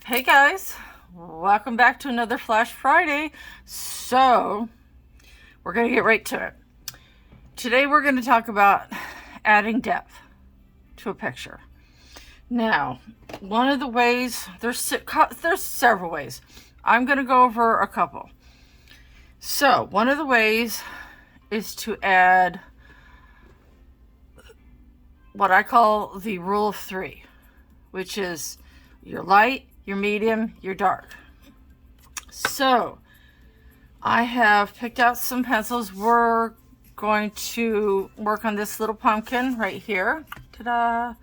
Hey guys, welcome back to another Flash Friday. So, we're going to get right to it. Today we're going to talk about adding depth to a picture. Now, one of the ways, there's several ways. I'm going to go over a couple. So, one of the ways is to add what I call the rule of three, which is your light, your medium, your dark. So I have picked out some pencils. We're going to work on this little pumpkin right here. Ta-da!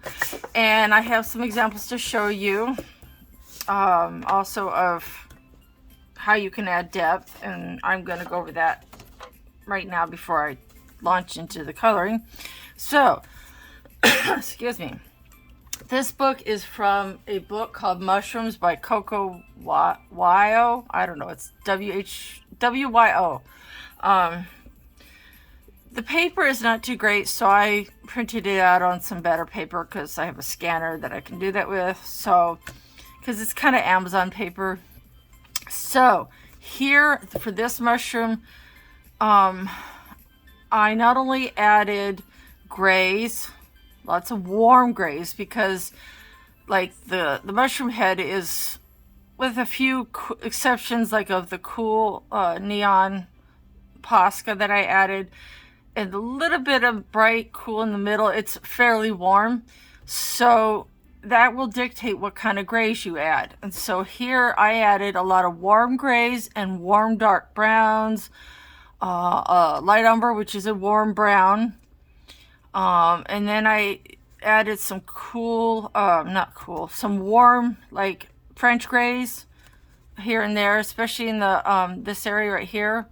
And I have some examples to show you also of how you can add depth, and I'm going to go over that right now before I launch into the coloring. So excuse me. This book is from a book called Mushrooms by Coco Y-O. I don't know. It's W-Y-O. The paper is not too great, so I printed it out on some better paper because I have a scanner that I can do that with. So, because it's kind of Amazon paper. So, here for this mushroom, I not only added grays, lots of warm grays, because like the mushroom head is, with a few exceptions, like of the cool neon Posca that I added and a little bit of bright cool in the middle, it's fairly warm, so that will dictate what kind of grays you add. And so here I added a lot of warm grays and warm dark browns, light umber, which is a warm brown. And then I added some some warm, like French grays here and there, especially in the, this area right here.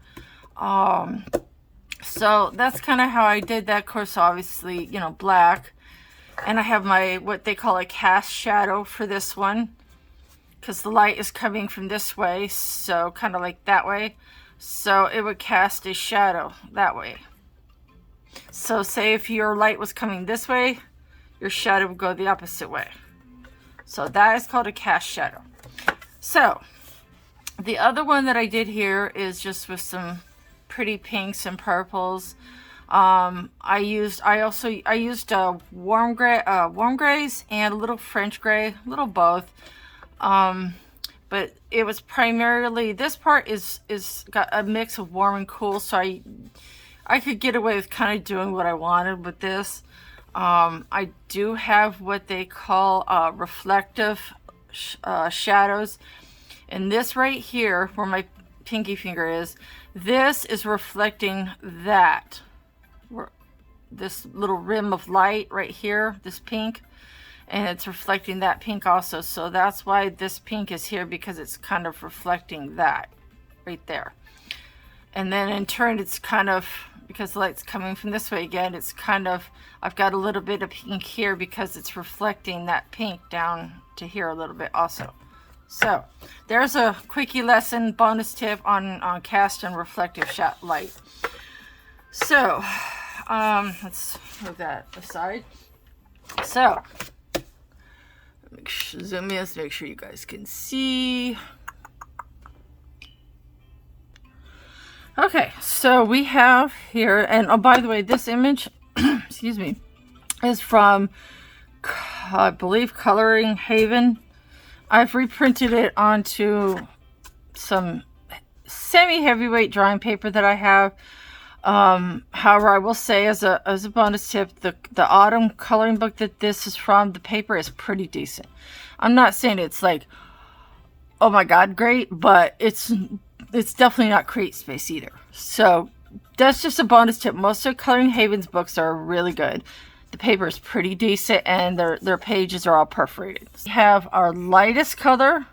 So that's kind of how I did that. Of course, obviously, you know, black. And I have my, what they call a cast shadow for this one, because the light is coming from this way, so kind of like that way. So it would cast a shadow that way. So say if your light was coming this way, your shadow would go the opposite way. So that is called a cast shadow. So the other one that I did here is just with some pretty pinks and purples. I used warm grays and a little French gray, a little both. But it was primarily, this part is got a mix of warm and cool, so I could get away with kind of doing what I wanted with this. I do have what they call reflective shadows. And this right here, where my pinky finger is, this is reflecting that. This little rim of light right here, this pink. And it's reflecting that pink also. So that's why this pink is here, because it's kind of reflecting that right there. And then in turn, it's kind of, because the light's coming from this way again, it's kind of, I've got a little bit of pink here because it's reflecting that pink down to here a little bit also. So there's a quickie lesson bonus tip on cast and reflective light. So let's move that aside. So zoom in, make sure you guys can see. Okay, so we have here, and oh, by the way, this image, excuse me, is from, I believe, Coloring Haven. I've reprinted it onto some semi-heavyweight drawing paper that I have. However, I will say, as a bonus tip, the autumn coloring book that this is from, the paper is pretty decent. I'm not saying it's like, oh my god, great, but it's definitely not Create Space either. So that's just a bonus tip. Most of Coloring Haven's books are really good. The paper is pretty decent, and their pages are all perforated. We have our lightest color,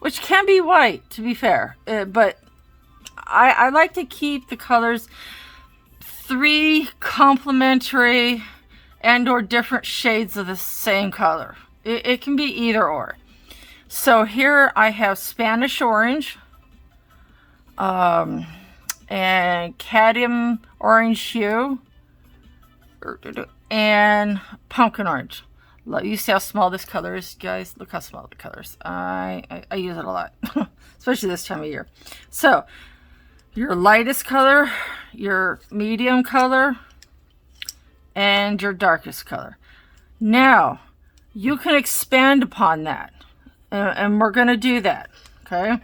which can be white, to be fair. But I like to keep the colors 3 complementary and or different shades of the same color. It can be either or. So here I have Spanish orange, and cadmium orange hue, and pumpkin orange. You see how small this color is, guys? Look how small the color is. I use it a lot, especially this time of year. So, your lightest color, your medium color, and your darkest color. Now, you can expand upon that, and we're going to do that, okay?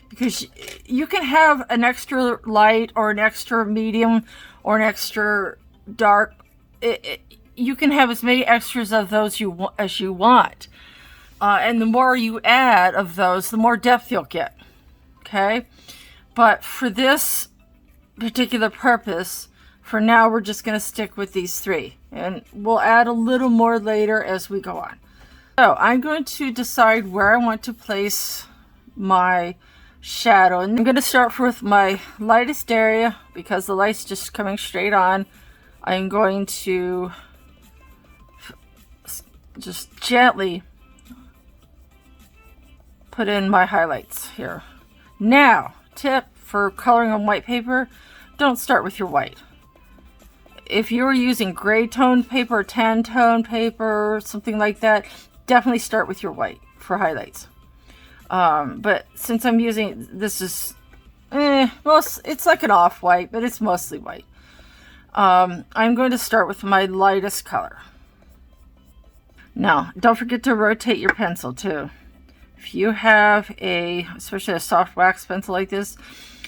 Because you can have an extra light or an extra medium or an extra dark. You can have as many extras of those as you want. And the more you add of those, the more depth you'll get, okay? But for this particular purpose, for now, we're just going to stick with these three. And we'll add a little more later as we go on. So I'm going to decide where I want to place my shadow. And I'm going to start with my lightest area because the light's just coming straight on. I'm going to just gently put in my highlights here. Now, tip for coloring on white paper, don't start with your white. If you're using gray tone paper, tan tone paper, something like that, definitely start with your white for highlights. But since I'm using, this is, it's like an off-white, but it's mostly white. I'm going to start with my lightest color. Now, don't forget to rotate your pencil too. If you have especially a soft wax pencil like this,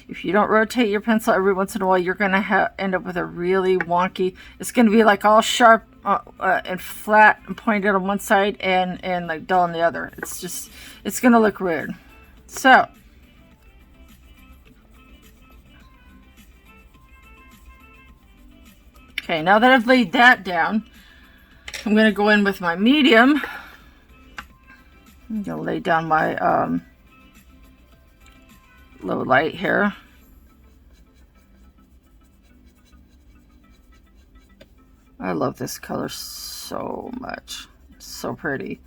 if you don't rotate your pencil every once in a while, you're going to end up with a really wonky, it's going to be like all sharp and flat and pointed on one side and like dull on the other. It's going to look weird. So, okay, now that I've laid that down, I'm going to go in with my medium. I'm going to lay down my low light here. I love this color so much. It's so pretty.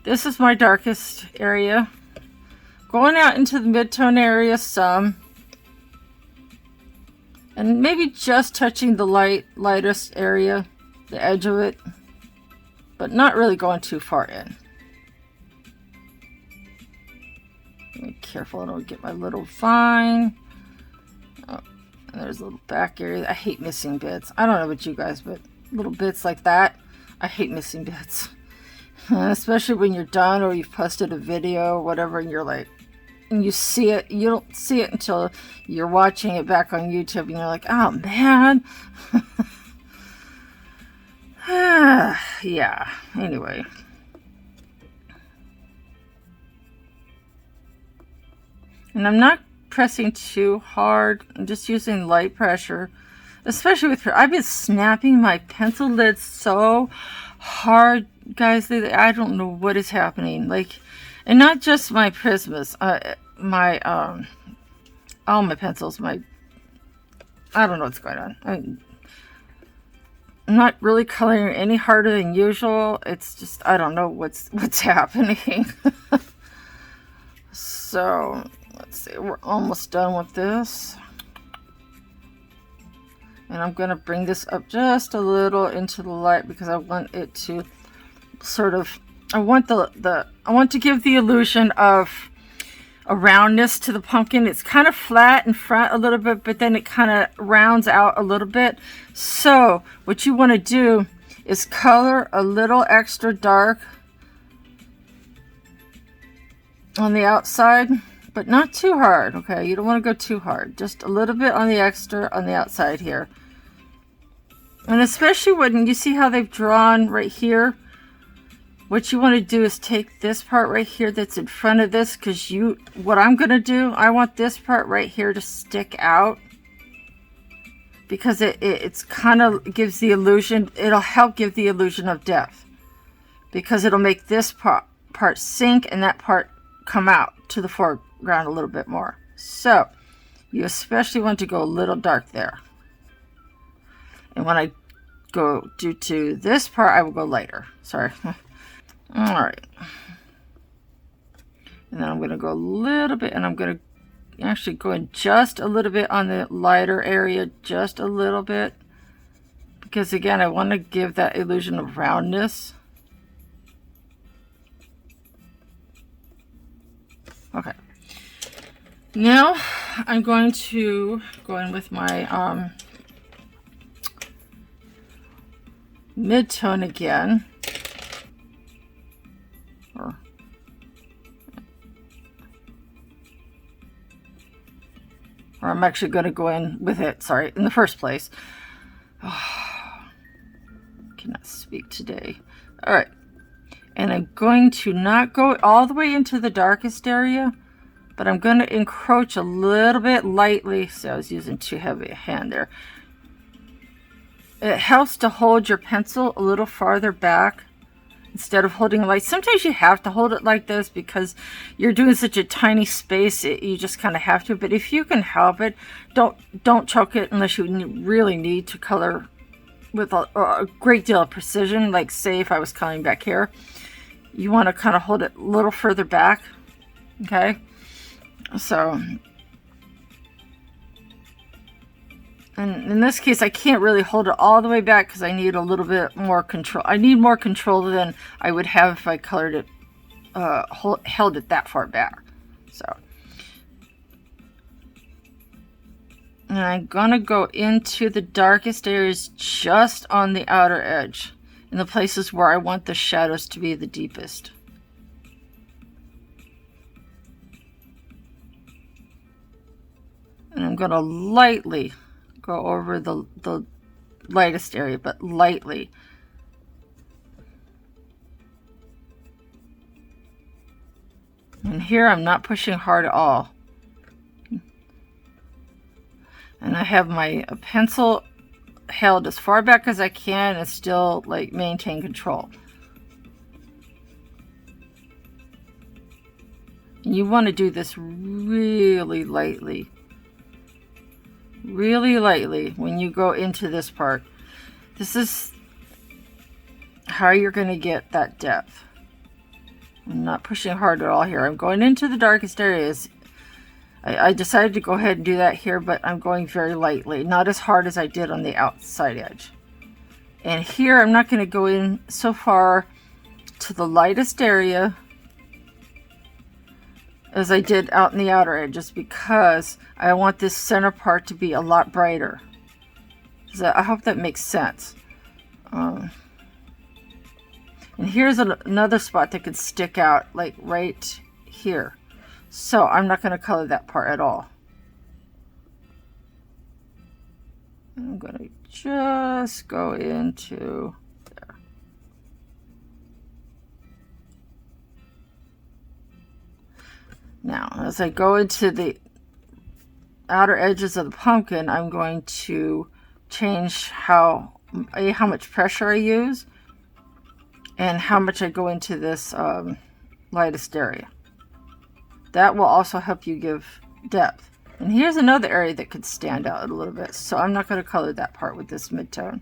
This is my darkest area. Going out into the mid-tone area some. And maybe just touching the lightest area, the edge of it. But not really going too far in. Be careful I don't get my little vine. Oh, and there's a little back area. I hate missing bits. I don't know about you guys, but little bits like that, I hate missing bits. Especially when you're done or you've posted a video or whatever and you're like, and you see it, you don't see it until you're watching it back on YouTube and you're like, oh man. Yeah, anyway. And I'm not pressing too hard. I'm just using light pressure. Especially with, I've been snapping my pencil lids so hard, guys. I don't know what is happening. Like, and not just my prismas. All my pencils. I don't know what's going on. I'm not really coloring any harder than usual. It's just, I don't know what's happening. So, let's see. We're almost done with this. And I'm going to bring this up just a little into the light because I want it to sort of, I want to give the illusion of a roundness to the pumpkin. It's kind of flat in front a little bit, but then it kind of rounds out a little bit. So what you want to do is color a little extra dark on the outside, but not too hard, okay? You don't want to go too hard. Just a little bit on the extra on the outside here. And especially when you see how they've drawn right here, what you want to do is take this part right here that's in front of this, because what I'm going to do, I want this part right here to stick out, because it's kind of gives the illusion, it'll help give the illusion of depth, because it'll make this part sink and that part come out to the foreground a little bit more. So you especially want to go a little dark there. And when I go to this part, I will go lighter. Sorry. All right. And then I'm going to go a little bit, and I'm going to actually go in just a little bit on the lighter area, just a little bit. Because again, I want to give that illusion of roundness. Okay. Now I'm going to go in with my mid-tone again. Or I'm actually going to go in with it, sorry, in the first place. Oh, cannot speak today. All right. And I'm going to not go all the way into the darkest area, but I'm going to encroach a little bit lightly. So I was using too heavy a hand there. It helps to hold your pencil a little farther back instead of holding it like, sometimes you have to hold it like this because you're doing such a tiny space, you just kind of have to. But if you can help it, don't choke it unless you really need to color with a great deal of precision. Like say if I was coloring back here, you want to kind of hold it a little further back. Okay, so and in this case I can't really hold it all the way back because I need a little bit more control. I need more control than I would have if I colored it held it that far back. So and I'm gonna go into the darkest areas just on the outer edge, in the places where I want the shadows to be the deepest. And I'm gonna lightly go over the lightest area, but lightly. And here I'm not pushing hard at all. And I have my pencil held as far back as I can and still like maintain control. And you want to do this really lightly. Really lightly when you go into this part. This is how you're going to get that depth. I'm not pushing hard at all here. I'm going into the darkest areas. I decided to go ahead and do that here, but I'm going very lightly, not as hard as I did on the outside edge. And here I'm not going to go in so far to the lightest area as I did out in the outer edges, because I want this center part to be a lot brighter. So I hope that makes sense. And here's another spot that could stick out, like right here. So I'm not going to color that part at all. I'm going to just go into there. Now, as I go into the outer edges of the pumpkin, I'm going to change how much pressure I use and how much I go into this lightest area. That will also help you give depth. And here's another area that could stand out a little bit, so I'm not going to color that part with this mid-tone.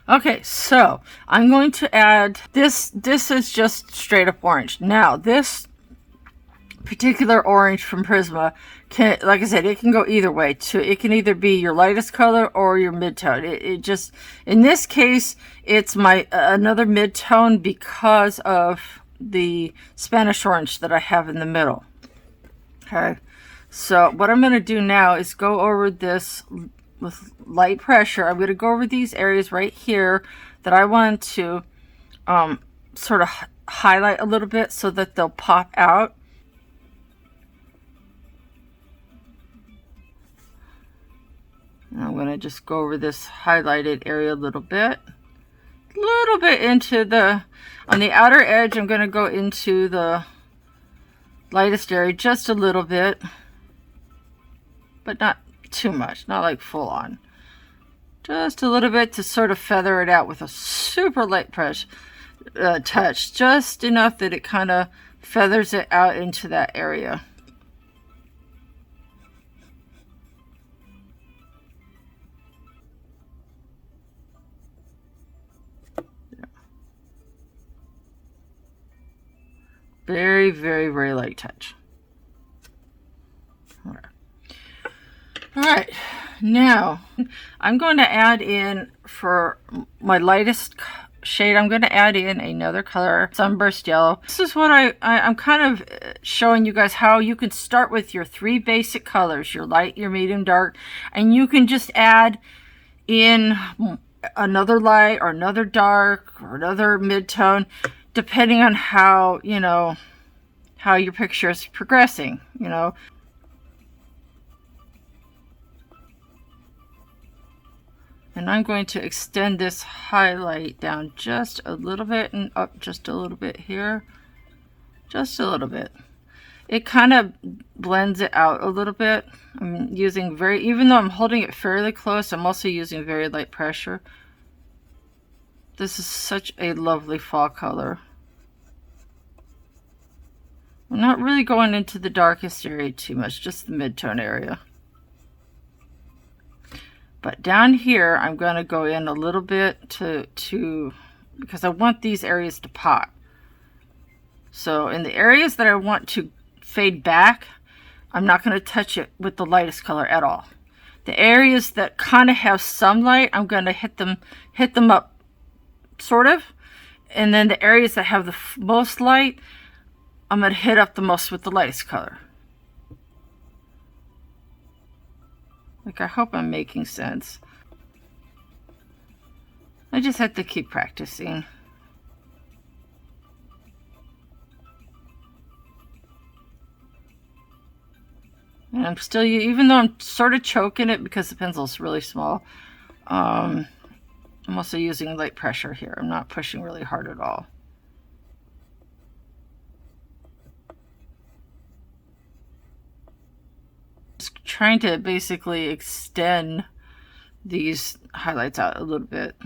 Okay, so I'm going to add this. This is just straight up orange. Now, this particular orange from Prisma can, like I said, it can go either way. It can either be your lightest color or your mid-tone. It just, in this case, it's my another mid-tone because of the Spanish orange that I have in the middle. Okay, so what I'm going to do now is go over this with light pressure. I'm going to go over these areas right here that I want to sort of highlight a little bit so that they'll pop out. And I'm going to just go over this highlighted area a little bit into on the outer edge. I'm going to go into the lightest area just a little bit, but not too much, not like full on, just a little bit to sort of feather it out with a super light brush. touch, just enough that it kind of feathers it out into that area. Very, very, very light touch. All right, now I'm going to add in, for my lightest shade, I'm going to add in another color, Sunburst Yellow. This is what I'm kind of showing you guys how you can start with your 3 basic colors, your light, your medium, dark, and you can just add in another light or another dark or another mid-tone, depending on how, you know, how your picture is progressing, you know. And I'm going to extend this highlight down just a little bit and up just a little bit here. Just a little bit. It kind of blends it out a little bit. I'm using even though I'm holding it fairly close, I'm also using very light pressure. This is such a lovely fall color. I'm not really going into the darkest area too much, just the mid-tone area. But down here, I'm going to go in a little bit because I want these areas to pop. So in the areas that I want to fade back, I'm not going to touch it with the lightest color at all. The areas that kind of have some light, I'm going to hit them up, sort of. And then the areas that have the most light, I'm going to hit up the most with the lightest color. Like, I hope I'm making sense. I just have to keep practicing. And I'm still, even though I'm sort of choking it because the pencil's really small, I'm also using light pressure here. I'm not pushing really hard at all. Just trying to basically extend these highlights out a little bit.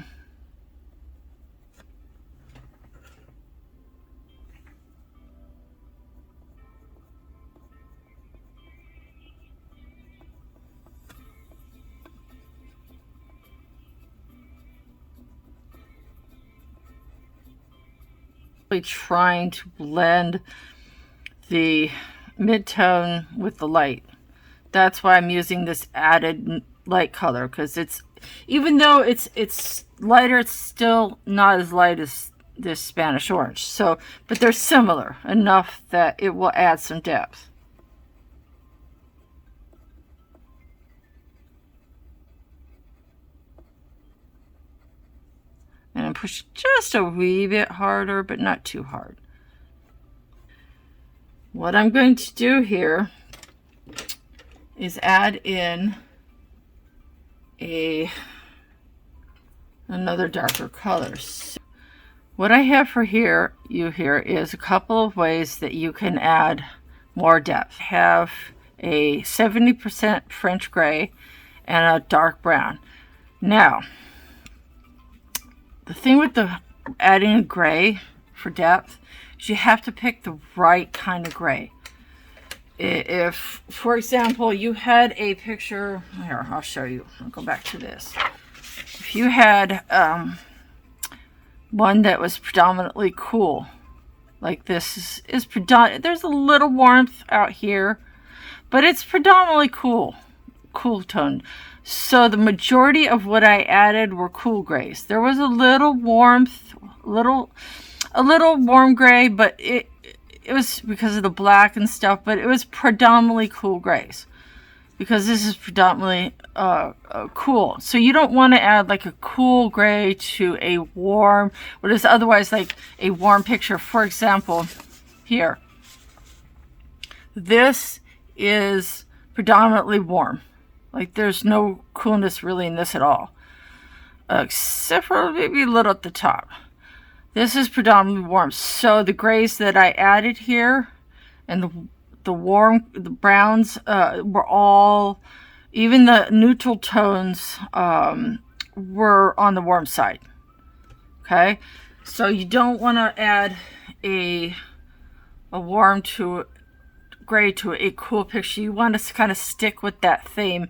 Trying to blend the mid-tone with the light. That's why I'm using this added light color, because it's, even though it's lighter, it's still not as light as this Spanish orange. So, but they're similar enough that it will add some depth. And I'm pushing just a wee bit harder, but not too hard. What I'm going to do here is add in another darker color. So what I have for here is a couple of ways that you can add more depth. I have a 70% French gray and a dark brown. Now, the thing with adding a gray for depth is you have to pick the right kind of gray. If, for example, you had a picture, here, I'll show you. I'll go back to this. If you had one that was predominantly cool, like this is predominant, there's a little warmth out here, but it's predominantly cool toned. So the majority of what I added were cool grays. There was a little warmth, a little warm gray, but it was because of the black and stuff, but it was predominantly cool grays because this is predominantly cool. So you don't want to add like a cool gray to a warm, what is otherwise like a warm picture. For example, here, this is predominantly warm. Like there's no coolness really in this at all, except for maybe a little at the top. This is predominantly warm. So the grays that I added here and the browns were all, even the neutral tones were on the warm side. Okay, So you don't want to add a warm to gray to a cool picture. You want to kind of stick with that theme.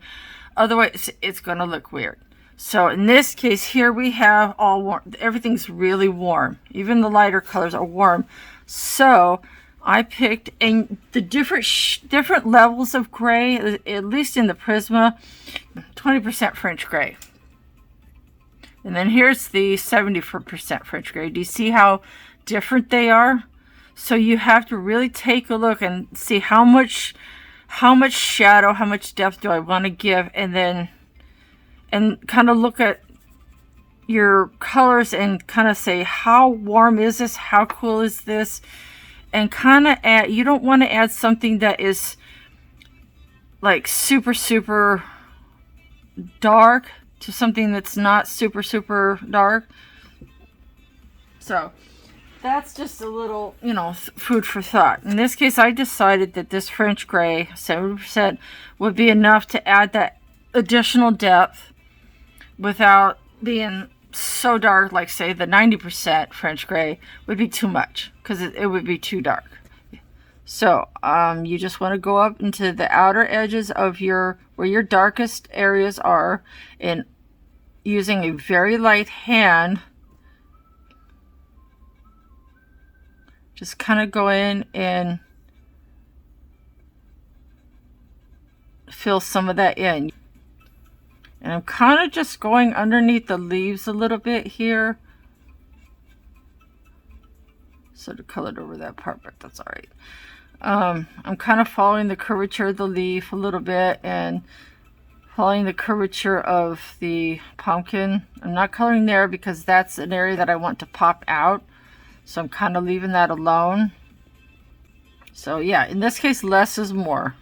Otherwise, it's going to look weird. So in this case here, we have all warm. Everything's really warm. Even the lighter colors are warm. So I picked the different levels of gray, at least in the Prisma, 20% French gray. And then here's the 70% French gray. Do you see how different they are? So you have to really take a look and see how much shadow, how much depth do I want to give, and then kind of look at your colors and kind of say, how warm is this? How cool is this? And kind of add, you don't want to add something that is like super dark to something that's not super dark. So that's just a little, you know, food for thought. In this case, I decided that this French gray, 70%, would be enough to add that additional depth without being so dark. Like, say, the 90% French gray would be too much, because it would be too dark. So you just want to go up into the outer edges of where your darkest areas are, and using a very light hand, just kind of go in and fill some of that in. And I'm kind of just going underneath the leaves a little bit here. Sort of colored over that part, but that's all right. I'm kind of following the curvature of the leaf a little bit and following the curvature of the pumpkin. I'm not coloring there because that's an area that I want to pop out. So I'm kind of leaving that alone. So yeah, in this case, less is more.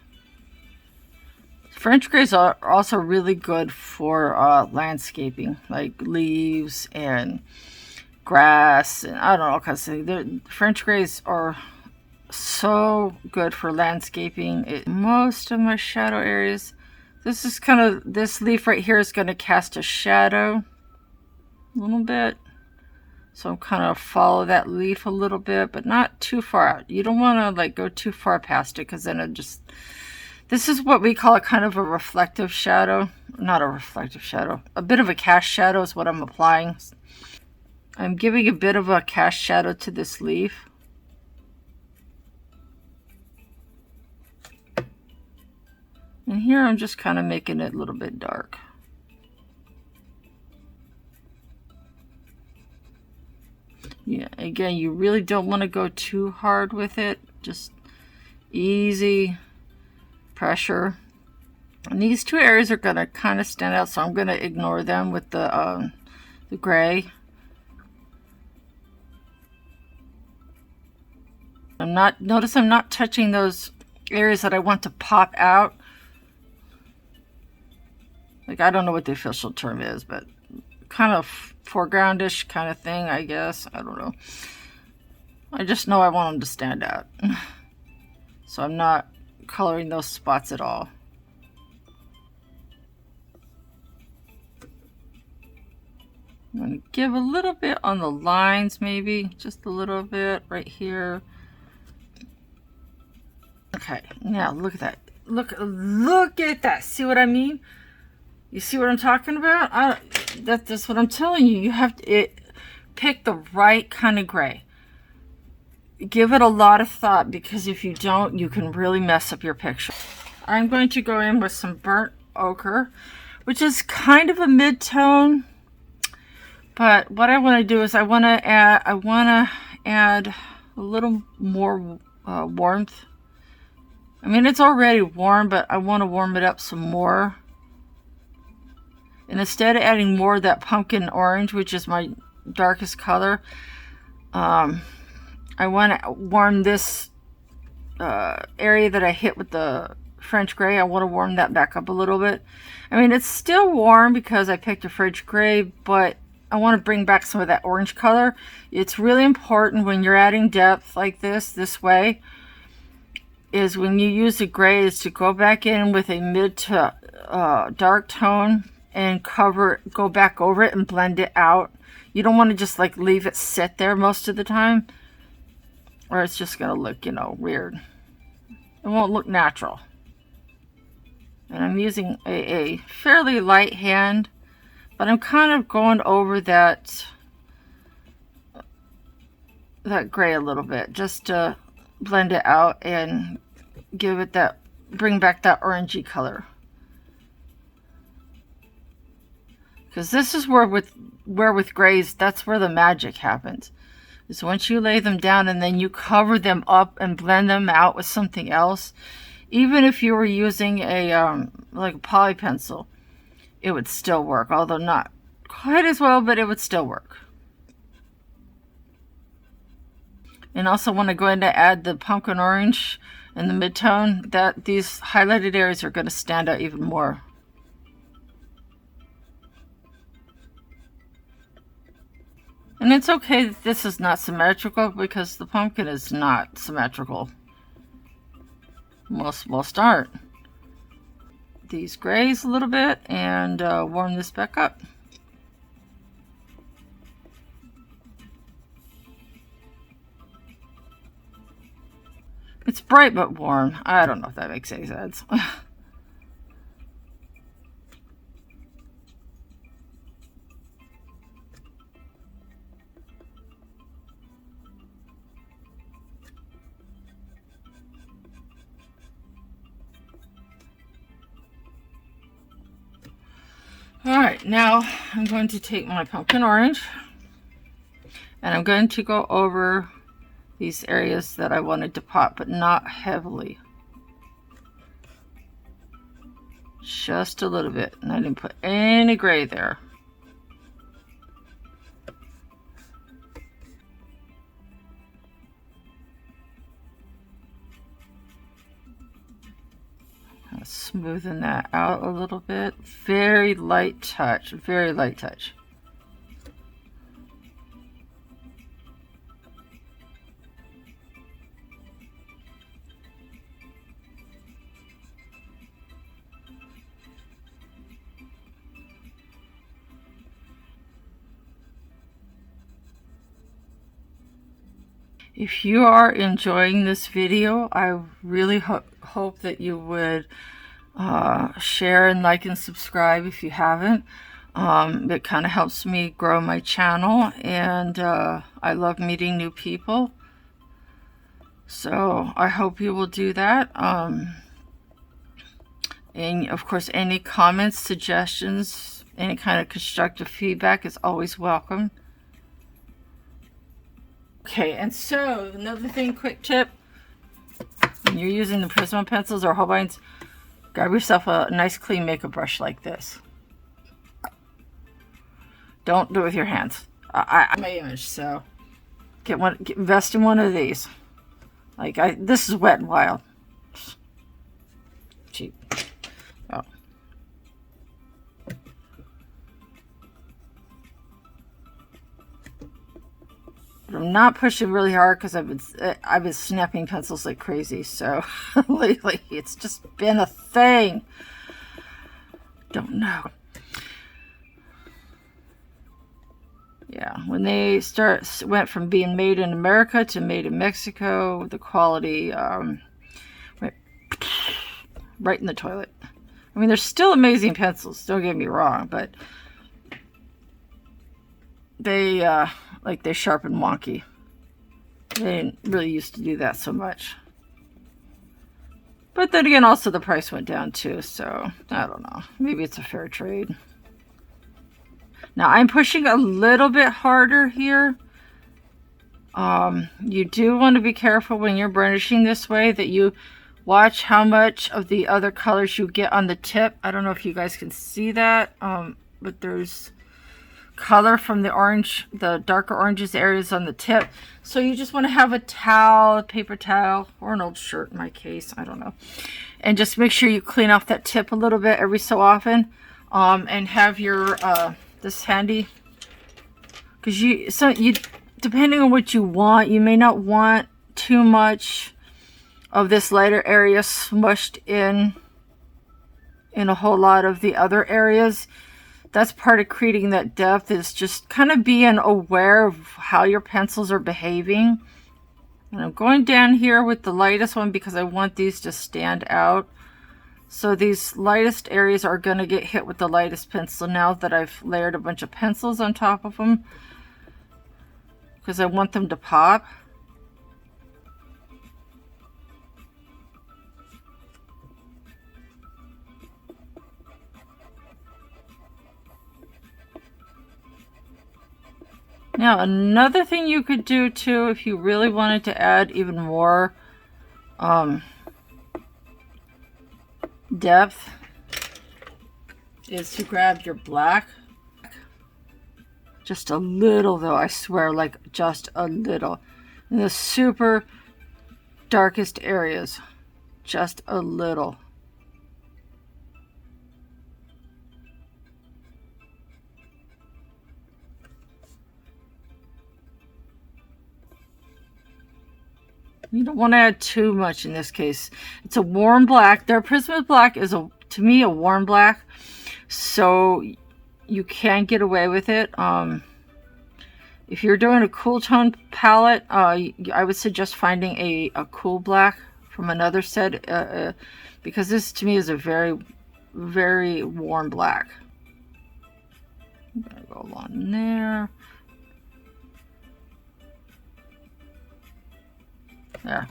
French grays are also really good for landscaping, like leaves and grass, and I don't know, because French grays are so good for landscaping. Most of my shadow areas, this is kind of, this leaf right here is going to cast a shadow a little bit. So I'm kind of follow that leaf a little bit, but not too far out. You don't want to like go too far past it, because then it just, this is what we call a kind of a reflective shadow. Not a reflective shadow. A bit of a cast shadow is what I'm applying. I'm giving a bit of a cast shadow to this leaf. And here I'm just kind of making it a little bit dark. Yeah, again, you really don't want to go too hard with it. Just easy pressure. And these two areas are going to kind of stand out, so I'm going to ignore them with the gray. Notice I'm not touching those areas that I want to pop out. Like, I don't know what the official term is, but kind of foregroundish kind of thing, I guess. I don't know. I just know I want them to stand out. So I'm not coloring those spots at all. I'm going to give a little bit on the lines, maybe. Just a little bit right here. Okay, now look at that. Look at that. See what I mean? You see what I'm talking about? That's what I'm telling you. You have to pick the right kind of gray. Give it a lot of thought, because if you don't, you can really mess up your picture. I'm going to go in with some burnt ochre, which is kind of a mid-tone. But what I want to do is I want to add a little more warmth. I mean, it's already warm, but I want to warm it up some more. And instead of adding more of that pumpkin orange, which is my darkest color, I want to warm this area that I hit with the French gray. I want to warm that back up a little bit. I mean, it's still warm because I picked a French gray, but I want to bring back some of that orange color. It's really important when you're adding depth like this way, is when you use the gray, is to go back in with a mid to dark tone and go back over it and blend it out. You don't want to just like leave it sit there most of the time, or it's just going to look, you know, weird. It won't look natural. And I'm using a fairly light hand, but I'm kind of going over that gray a little bit just to blend it out and give it that, bring back that orangey color. Because this is where with grays, that's where the magic happens. Is once you lay them down and then you cover them up and blend them out with something else, even if you were using a like a poly pencil, it would still work, although not quite as well, but it would still work. And also when I go in to add the pumpkin orange and the mid-tone, that these highlighted areas are going to stand out even more. And it's okay that this is not symmetrical, because the pumpkin is not symmetrical. Most aren't. These grays a little bit and warm this back up. It's bright but warm. I don't know if that makes any sense. Alright, now I'm going to take my pumpkin orange and I'm going to go over these areas that I wanted to pop, but not heavily. Just a little bit, and I didn't put any gray there. Smoothing that out a little bit. Very light touch, very light touch. If you are enjoying this video, I really hope that you would share and like and subscribe if you haven't. It kind of helps me grow my channel, and I love meeting new people. So I hope you will do that. And of course, any comments, suggestions, any kind of constructive feedback is always welcome. Okay, and so another thing, quick tip, when you're using the Prisma pencils or Holbeins, grab yourself a nice clean makeup brush like this. Don't do it with your hands. I'm my image, so invest in one of these. Like this is Wet and Wild. Cheap. Oh. But I'm not pushing really hard because I've been snapping pencils like crazy. So lately it's just been a thing. Don't know. Yeah, when they went from being made in America to made in Mexico, the quality right in the toilet. I mean, they're still amazing pencils. Don't get me wrong, but they sharpen wonky. They didn't really used to do that so much. But then again, also the price went down too, so I don't know. Maybe it's a fair trade. Now I'm pushing a little bit harder here. You do want to be careful when you're burnishing this way that you watch how much of the other colors you get on the tip. I don't know if you guys can see that, but there's color from the orange, the darker oranges areas on the tip. So you just want to have a towel, a paper towel, or an old shirt in my case, I don't know. And just make sure you clean off that tip a little bit every so often. And have your this handy, because you depending on what you want, you may not want too much of this lighter area smushed in a whole lot of the other areas. that's part of creating that depth, is just kind of being aware of how your pencils are behaving. And I'm going down here with the lightest one because I want these to stand out. So these lightest areas are going to get hit with the lightest pencil now that I've layered a bunch of pencils on top of them, because I want them to pop. Now, another thing you could do too, if you really wanted to add even more depth, is to grab your black. Just a little though, I swear, like just a little. In the super darkest areas, just a little. You don't want to add too much in this case. It's a warm black. Their Prisma black is, to me, a warm black. So you can get away with it. If you're doing a cool tone palette, I would suggest finding a cool black from another set. Because this, to me, is a very, very warm black. I'm going to go along there. There.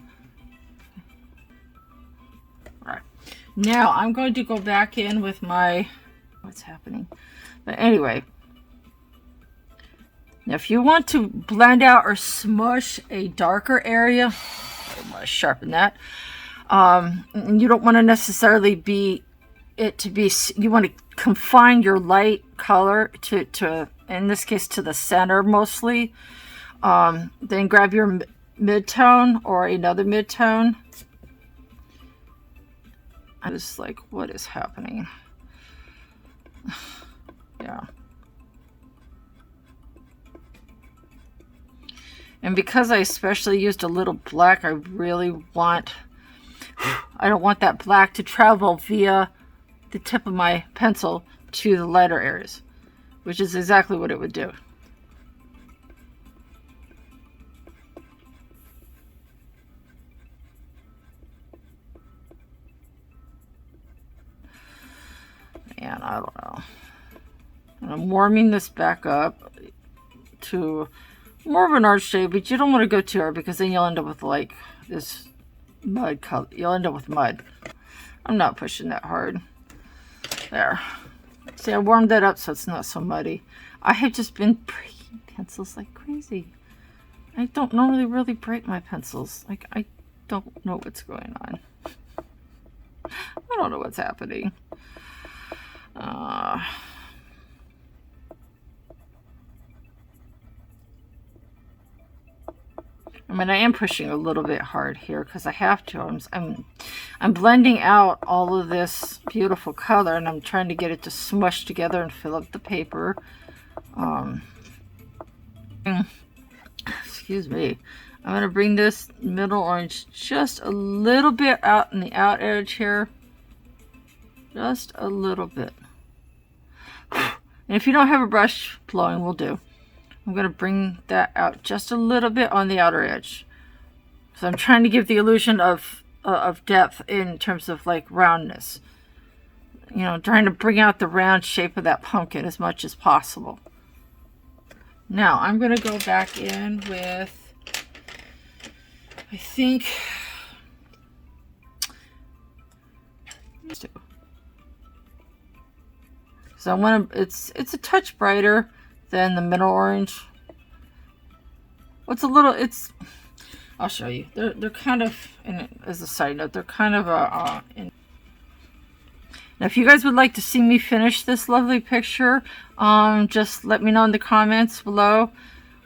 All right. Now I'm going to go back in with my, what's happening? But anyway, now if you want to blend out or smush a darker area, I want to sharpen that. And you don't want to necessarily you want to confine your light color to in this case to the center mostly. Then grab your mid-tone or another mid-tone. I was like, what is happening? Yeah. And because I especially used a little black, I don't want that black to travel via the tip of my pencil to the lighter areas, which is exactly what it would do. And I don't know. And I'm warming this back up to more of an arch shade, but you don't want to go too hard because then you'll end up with like this mud color. You'll end up with mud. I'm not pushing that hard. There. See, I warmed that up so it's not so muddy. I have just been breaking pencils like crazy. I don't normally really break my pencils. Like, I don't know what's going on. I don't know what's happening. I mean, I am pushing a little bit hard here because I have to. I'm blending out all of this beautiful color, and I'm trying to get it to smush together and fill up the paper. Excuse me. I'm going to bring this middle orange just a little bit out in the out edge here. Just a little bit. And if you don't have a brush, blowing will do. I'm going to bring that out just a little bit on the outer edge. So I'm trying to give the illusion of depth in terms of like roundness. You know, trying to bring out the round shape of that pumpkin as much as possible. Now I'm going to go back in with, I think, so I want to, it's a touch brighter than the middle orange. What's a little, I'll show you. They're kind of, as a side note, they're kind of now if you guys would like to see me finish this lovely picture, just let me know in the comments below,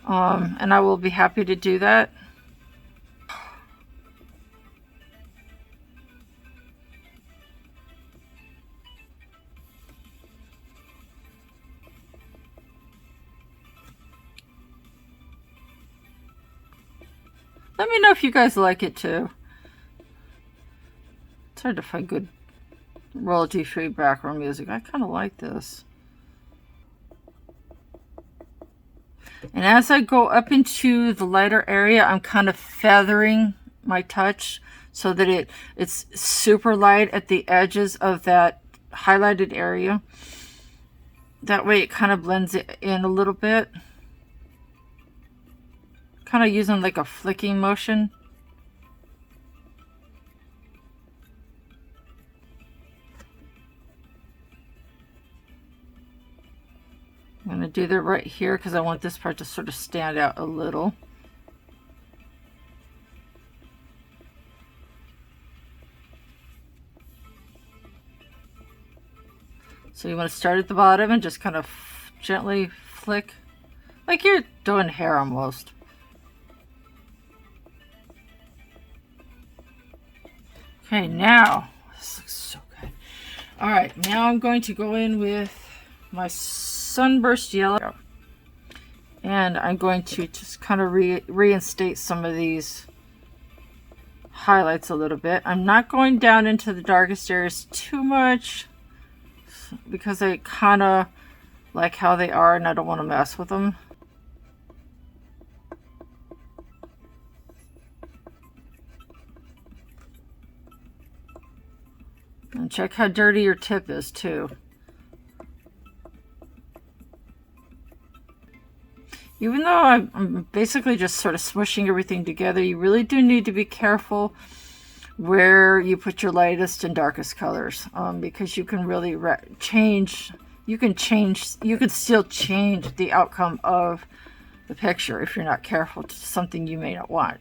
and I will be happy to do that. Let me know if you guys like it too. It's hard to find good royalty-free background music. I kind of like this. And as I go up into the lighter area, I'm kind of feathering my touch so that it's super light at the edges of that highlighted area. That way it kind of blends it in a little bit. Kind of using like a flicking motion. I'm going to do that right here because I want this part to sort of stand out a little. So you want to start at the bottom and just kind of gently flick, like you're doing hair almost. Okay, now, this looks so good. All right, now I'm going to go in with my Sunburst yellow. And I'm going to just kind of reinstate some of these highlights a little bit. I'm not going down into the darkest areas too much because I kind of like how they are and I don't want to mess with them. And check how dirty your tip is too. Even though I'm basically just sort of smushing everything together, you really do need to be careful where you put your lightest and darkest colors, because you can really change. You can still change the outcome of the picture if you're not careful to something you may not want.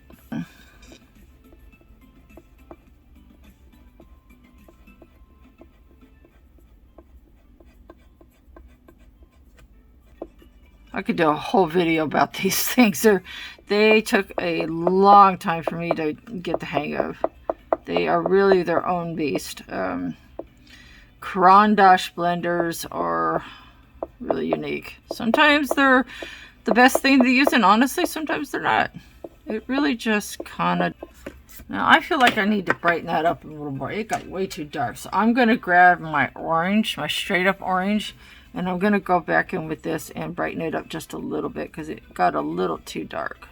I could do a whole video about these things. They took a long time for me to get the hang of. They are really their own beast. Caran d'Ache blenders are really unique. Sometimes they're the best thing to use, and honestly, sometimes they're not. It really just kind of... Now, I feel like I need to brighten that up a little more. It got way too dark. So I'm going to grab my orange, my straight up orange, and I'm going to go back in with this and brighten it up just a little bit because it got a little too dark.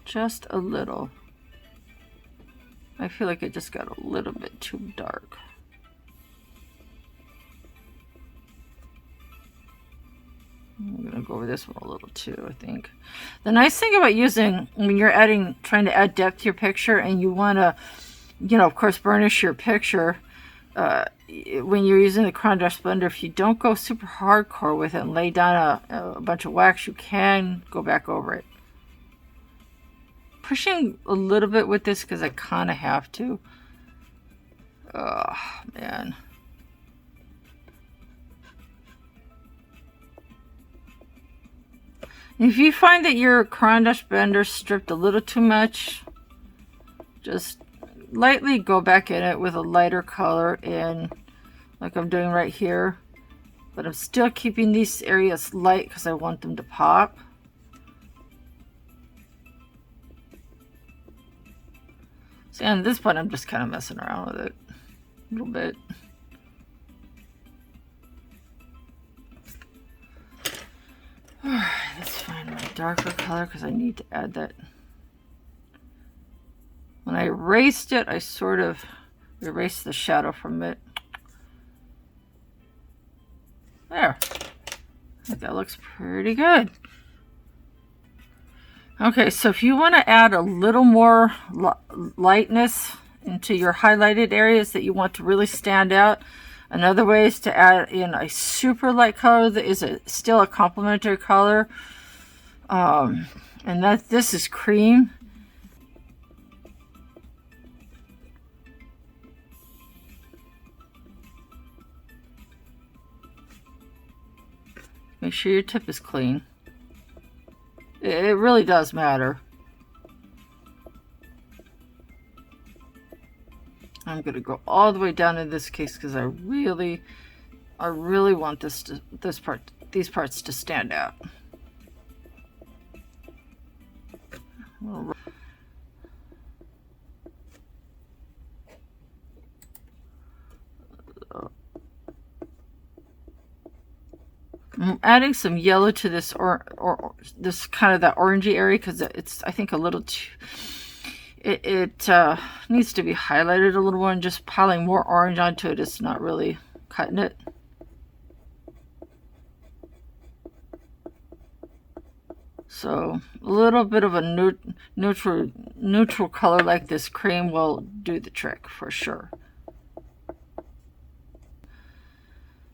Just a little. I feel like it just got a little bit too dark. I'm going to go over this one a little too, I think. The nice thing about using, when you're trying to add depth to your picture and you want to, of course, burnish your picture, when you're using the Caran d'Ache blender, if you don't go super hardcore with it and lay down a bunch of wax, you can go back over it. Pushing a little bit with this because I kind of have to. Oh, man. If you find that your Caran d'Ache blender stripped a little too much, just lightly go back in it with a lighter color in, like I'm doing right here. But I'm still keeping these areas light because I want them to pop. So at this point, I'm just kind of messing around with it a little bit. Alright, let's find my darker color because I need to add that. When I erased it, I sort of erased the shadow from it. There. I think that looks pretty good. Okay, so if you want to add a little more lightness into your highlighted areas that you want to really stand out, another way is to add in a super light color that is still a complementary color. And this is Creme. Make sure your tip is clean. It really does matter. I'm going to go all the way down in this case because I really want these parts to stand out. adding some yellow to this or this kind of that orangey area because it's, I think, a little too, it needs to be highlighted a little more, and just piling more orange onto it is not really cutting it. So a little bit of a neutral color like this cream will do the trick for sure.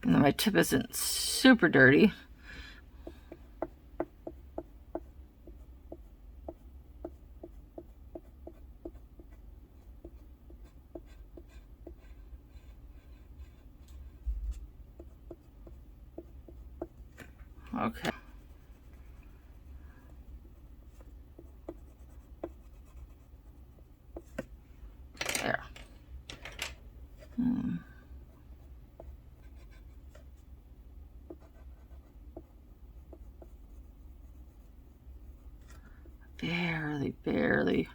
And then my tip isn't super dirty. Okay. There. Barely.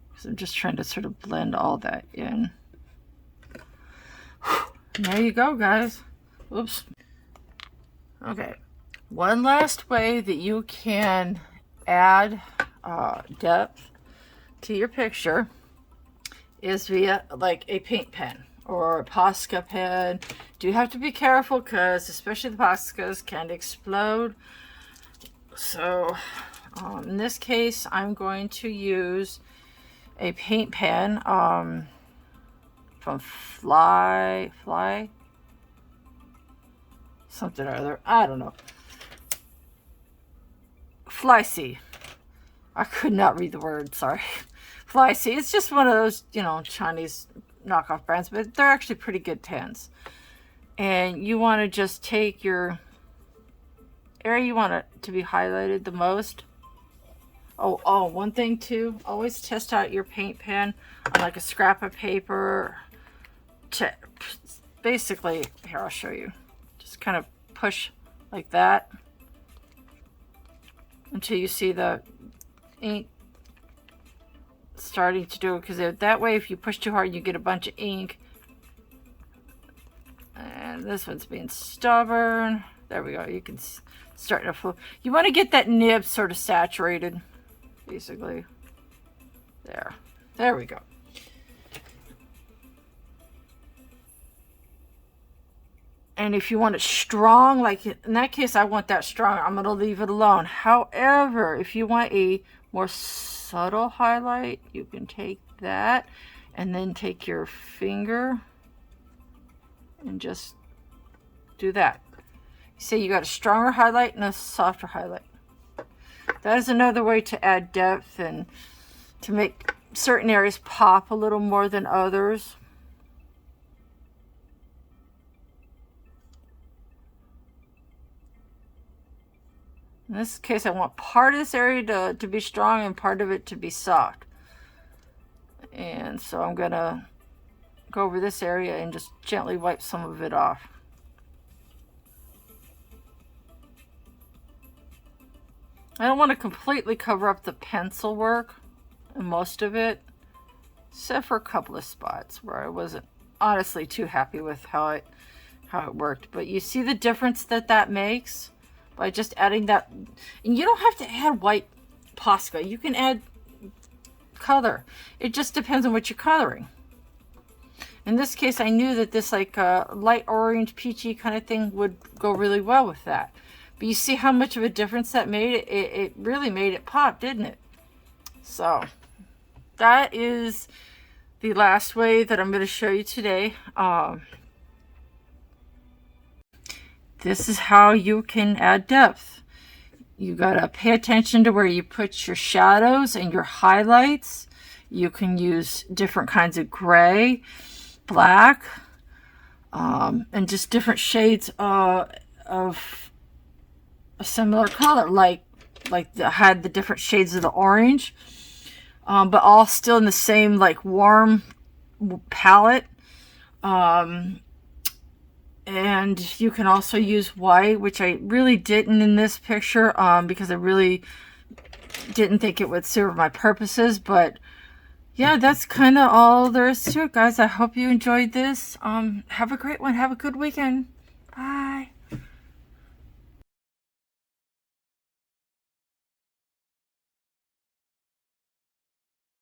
Because I'm just trying to sort of blend all that in. There you go, guys. Oops. Okay. One last way that you can add depth to your picture is via like a paint pen or a Posca pen. Do have to be careful because especially the Poscas can explode. So in this case, I'm going to use a paint pen from Fly something or other. I don't know. Fly-C. I could not read the word, sorry. Fly-C. It's just one of those, you know, Chinese knockoff brands, but they're actually pretty good pens. And you want to just take your area you want it to be highlighted the most. Oh, one thing too, always test out your paint pen on like a scrap of paper. To basically, here, I'll show you. Just kind of push like that until you see the ink starting to do it, because that way if you push too hard you get a bunch of ink. And this one's being stubborn. There we go. You can start to flow. You want to get that nib sort of saturated, basically. There we go. And if you want it strong, like in that case, I want that strong, I'm going to leave it alone. However, if you want a more subtle highlight, you can take that and then take your finger and just do that. You see, you got a stronger highlight and a softer highlight. That is another way to add depth and to make certain areas pop a little more than others. In this case, I want part of this area to be strong and part of it to be soft. And so I'm going to go over this area and just gently wipe some of it off. I don't want to completely cover up the pencil work and most of it, except for a couple of spots where I wasn't honestly too happy with how it worked. But you see the difference that makes by just adding that. And you don't have to add white Posca. You can add color. It just depends on what you're coloring. In this case, I knew that this like light orange, peachy kind of thing would go really well with that. But you see how much of a difference that made? It really made it pop, didn't it? So that is the last way that I'm going to show you today. This is how you can add depth. You got to pay attention to where you put your shadows and your highlights. You can use different kinds of gray, black, and just different shades of a similar color, like had the different shades of the orange, but all still in the same like warm palette. And you can also use white, which I really didn't in this picture because I really didn't think it would serve my purposes. But yeah, that's kind of all there is to it, guys. I hope you enjoyed this. Have a great one. Have a good weekend.